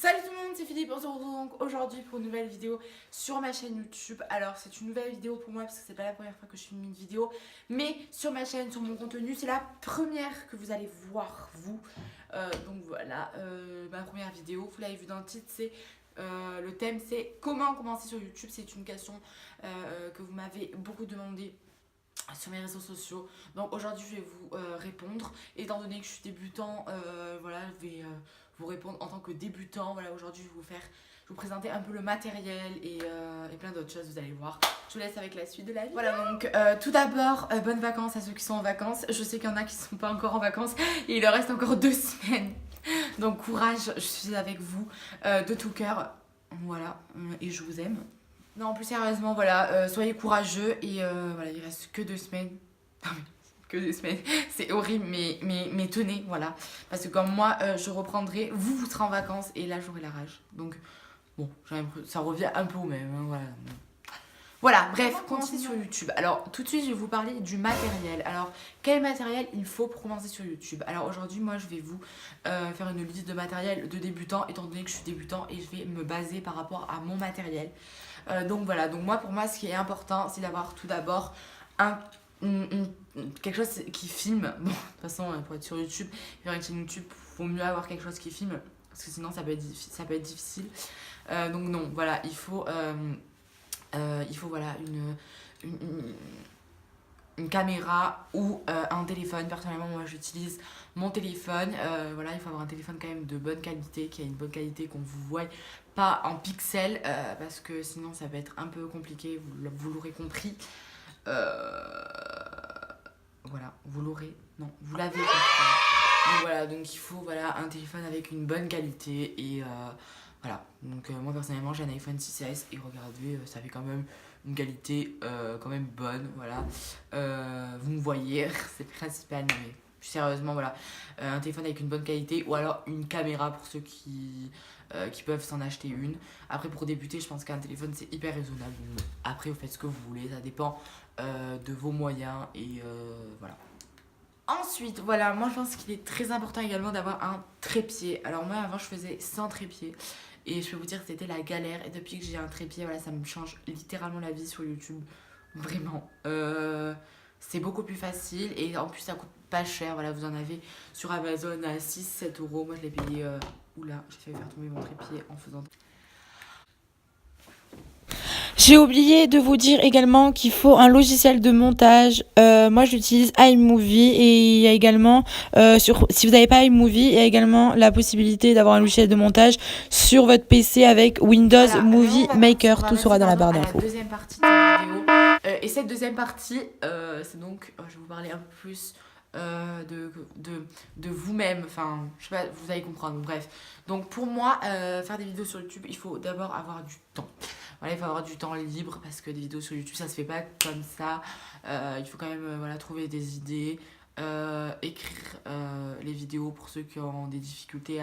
Salut tout le monde, c'est Philippe, on se retrouve donc aujourd'hui pour une nouvelle vidéo sur ma chaîne YouTube. Alors c'est une nouvelle vidéo pour moi parce que c'est pas la première fois que je filme une vidéo, mais sur ma chaîne, sur mon contenu, c'est la première que vous allez voir vous. Donc voilà, ma première vidéo, vous l'avez vu dans le titre, c'est le thème c'est comment commencer sur YouTube. C'est une question que vous m'avez beaucoup demandé sur mes réseaux sociaux. Donc aujourd'hui je vais vous répondre. Étant donné que je suis débutant, voilà, je vais vous répondre en tant que débutant. Voilà, aujourd'hui je vais vous présenter un peu le matériel et plein d'autres choses, vous allez voir. Je vous laisse avec la suite de la vidéo. Voilà, donc tout d'abord, bonnes vacances à ceux qui sont en vacances. Je sais qu'il y en a qui ne sont pas encore en vacances et il leur reste encore 2 semaines. Donc courage, je suis avec vous de tout cœur. Voilà, et je vous aime. Non, plus sérieusement, voilà, soyez courageux et voilà, il reste que 2 semaines. Non, mais que 2 semaines, c'est horrible, mais tenez, voilà. Parce que comme moi, je reprendrai, vous serez en vacances et là, j'aurai la rage. Donc, bon, ça revient un peu au même, hein, voilà. Voilà, bref, commencer sur YouTube. Alors, tout de suite, je vais vous parler du matériel. Alors, quel matériel il faut pour commencer sur YouTube? Alors, aujourd'hui, moi, je vais vous faire une liste de matériel de débutant, étant donné que je suis débutant et je vais me baser par rapport à mon matériel. Donc voilà, donc moi pour moi ce qui est important c'est d'avoir tout d'abord quelque chose qui filme. Bon, de toute façon pour être sur YouTube, faire une chaîne YouTube, il faut mieux avoir quelque chose qui filme parce que sinon ça peut être difficile. Donc non, voilà, il faut voilà une caméra ou un téléphone. Personnellement, moi j'utilise mon téléphone. Voilà, il faut avoir un téléphone quand même de bonne qualité, qui a une bonne qualité, qu'on vous voit pas en pixels, parce que sinon ça va être un peu compliqué, vous l'aurez compris. Voilà, vous l'aurez, non, vous l'avez compris. Donc voilà, donc il faut voilà, un téléphone avec une bonne qualité et voilà. Donc moi personnellement j'ai un iPhone 6S et regardez, ça fait quand même une qualité quand même bonne, voilà. Vous me voyez, c'est principal, mais sérieusement voilà, un téléphone avec une bonne qualité ou alors une caméra pour ceux qui peuvent s'en acheter une. Après pour débuter, je pense qu'un téléphone c'est hyper raisonnable. Après vous faites ce que vous voulez, ça dépend de vos moyens et voilà. Ensuite, voilà, moi je pense qu'il est très important également d'avoir un trépied. Alors moi avant je faisais sans trépied et je peux vous dire que c'était la galère et depuis que j'ai un trépied, voilà, ça me change littéralement la vie sur YouTube. Vraiment. C'est beaucoup plus facile et en plus ça coûte pas cher. Voilà, vous en avez sur Amazon à 6-7 euros. Moi je l'ai payé... Oula, j'ai fait faire tomber mon trépied en faisant... J'ai oublié de vous dire également qu'il faut un logiciel de montage. Moi, j'utilise iMovie et il y a également, si vous n'avez pas iMovie, il y a également la possibilité d'avoir un logiciel de montage sur votre PC avec Windows Voilà, Movie Maker. Tout passer sera dans la barre à la d'infos. deuxième partie de la vidéo. Et cette deuxième partie, c'est donc, je vais vous parler un peu plus de vous-même. Enfin, je sais pas, vous allez comprendre. Bref. Donc pour moi, faire des vidéos sur YouTube, il faut d'abord avoir du temps. Voilà, il faut avoir du temps libre parce que des vidéos sur YouTube, ça se fait pas comme ça. Il faut quand même voilà, trouver des idées, écrire les vidéos pour ceux qui ont des difficultés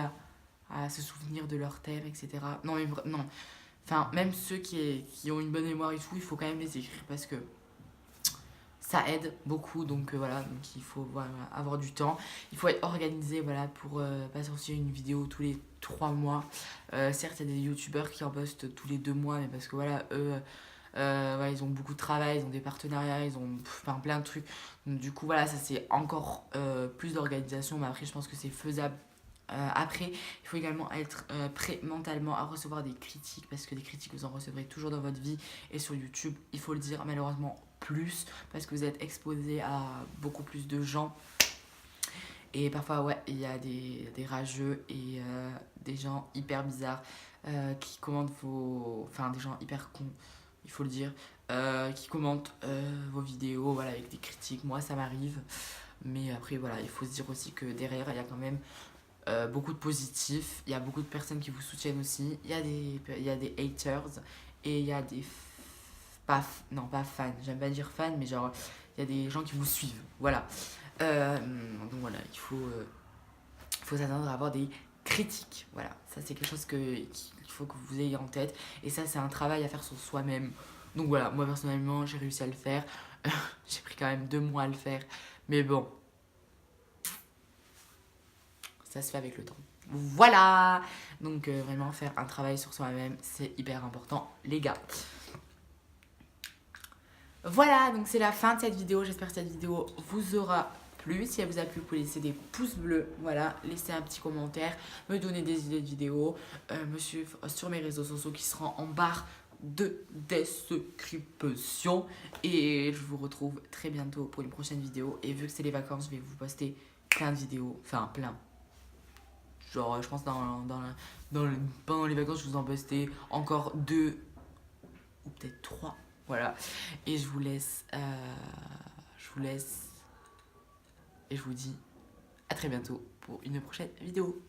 à se souvenir de leur thème, etc. Non, mais non. Enfin, même ceux qui ont une bonne mémoire et tout, il faut quand même les écrire parce que ça aide beaucoup. Donc voilà, donc il faut voilà, avoir du temps. Il faut être organisé voilà, pour pas sortir une vidéo tous les 3 mois. Certes, il y a des youtubeurs qui en postent tous les 2 mois, mais parce que voilà, eux... ouais, ils ont beaucoup de travail, ils ont des partenariats, ils ont plein de trucs. Donc, du coup, voilà, ça c'est encore plus d'organisation, mais après, je pense que c'est faisable. Après, il faut également être prêt mentalement à recevoir des critiques, parce que des critiques, vous en recevrez toujours dans votre vie. Et sur YouTube, il faut le dire, malheureusement, plus, parce que vous êtes exposé à beaucoup plus de gens. Et parfois, ouais, il y a des rageux et des gens hyper bizarres qui commentent vos... Enfin, des gens hyper cons, il faut le dire, qui commentent vos vidéos, voilà, avec des critiques. Moi, ça m'arrive. Mais après, voilà, il faut se dire aussi que derrière, il y a quand même beaucoup de positifs. Il y a beaucoup de personnes qui vous soutiennent aussi. Il y a des haters et il y a des... non, pas fans. J'aime pas dire fans, mais genre, il y a des gens qui vous suivent. Voilà. Donc voilà, il faut s'attendre à avoir des critiques. Voilà, ça c'est quelque chose qu'il faut que vous ayez en tête. Et ça, c'est un travail à faire sur soi-même. Donc voilà, moi personnellement, j'ai réussi à le faire. J'ai pris quand même 2 mois à le faire. Mais bon, ça se fait avec le temps. Voilà. Donc vraiment faire un travail sur soi-même, c'est hyper important les gars. Voilà, donc c'est la fin de cette vidéo. J'espère que cette vidéo vous aura plu. Si elle vous a plu, vous pouvez laisser des pouces bleus. Voilà, laisser un petit commentaire, me donner des idées de vidéos, me suivre sur mes réseaux sociaux qui seront en barre de description. Et je vous retrouve très bientôt pour une prochaine vidéo. Et vu que c'est les vacances, je vais vous poster plein de vidéos. Enfin, plein. Genre, je pense pendant les vacances, je vous en postais encore 2 ou peut-être 3. Voilà. Et je vous laisse. Et je vous dis à très bientôt pour une prochaine vidéo.